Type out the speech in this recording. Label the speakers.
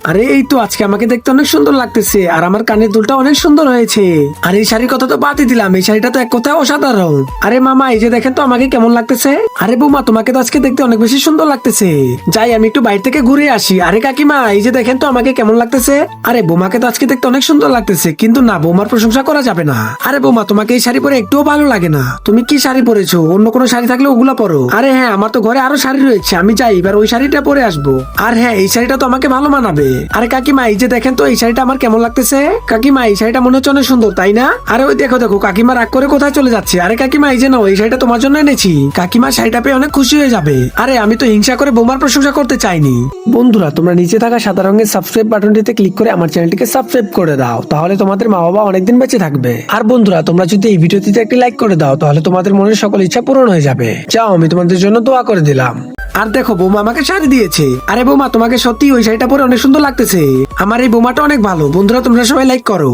Speaker 1: আরে এই তো আজকে আমাকে দেখতে অনেক সুন্দর লাগতেছে, আর আমার কানের দুলটা অনেক সুন্দর হয়েছে। আর এই শাড়ির কথা তো বাদই দিলাম, এই শাড়িটা তো এক কথায় অসাধারণ। আরে মামা এই যে দেখেন তো আমাকে কেমন লাগতেছে। আরে বৌমা তোমাকে তো আজকে দেখতে অনেক বেশি সুন্দর লাগতেছে। যাই আমি একটু বাইরে থেকে ঘুরে আসি। আরে কাকিমা এই যে দেখেন তো আমাকে কেমন লাগতেছে। আরে বৌমাকে তো আজকে দেখতে অনেক সুন্দর লাগতেছে, কিন্তু না বৌমার প্রশংসা করা যাবে না। আরে বৌমা তোমাকে এই শাড়ি পরে একটুও ভালো লাগে না। তুমি কি শাড়ি পরেছো? অন্য কোনো শাড়ি থাকলে ওগুলা পরো। আরে হ্যাঁ আমার তো ঘরে আরো শাড়ি রয়েছে, আমি যাই এবার ওই শাড়িটা পরে আসবো। আর হ্যাঁ এই শাড়িটা তো আমাকে ভালো মানাবে। আরে কাকিমা এই যে দেখেন তো এই শাড়িটা আমার কেমন লাগতেছে। কাকিমা এই শাড়িটা মনে হচ্ছে অনেক সুন্দর তাই না? আরে ওই দেখো দেখো কাকিমা রাগ করে কোথায় চলে যাচ্ছে। আরে কাকিমা এই যে নাও এই শাড়িটা তোমার জন্য এনেছি। কাকিমা শাড়িটা পেয়ে অনেক খুশি হয়ে যাবে। আরে আমি তো হিংসা করে বৌমার প্রশংসা করতে চাইনি। বন্ধুরা তোমরা নিচে থাকা সাদা রঙের সাবস্ক্রাইব বাটনটিতে ক্লিক করে আমার চ্যানেলটিকে সাবস্ক্রাইব করে দাও, তাহলে তোমাদের মা বাবা অনেকদিন বেঁচে থাকবে। আর বন্ধুরা তোমরা যদি এই ভিডিওটিতে একটি লাইক করে দাও তাহলে তোমাদের মনের সকল ইচ্ছা পূরণ হয়ে যাবে। যাও আমি তোমাদের জন্য দোয়া করে দিলাম। আর দেখো বৌমা আমাকে শাড়ি দিয়েছে। আরে বৌমা তোমাকে সত্যি ওই শাড়িটা পরে অনেক সুন্দর লাগতেছে। আমার এই বৌমাটা অনেক ভালো। বন্ধুরা তোমরা সবাই লাইক করো।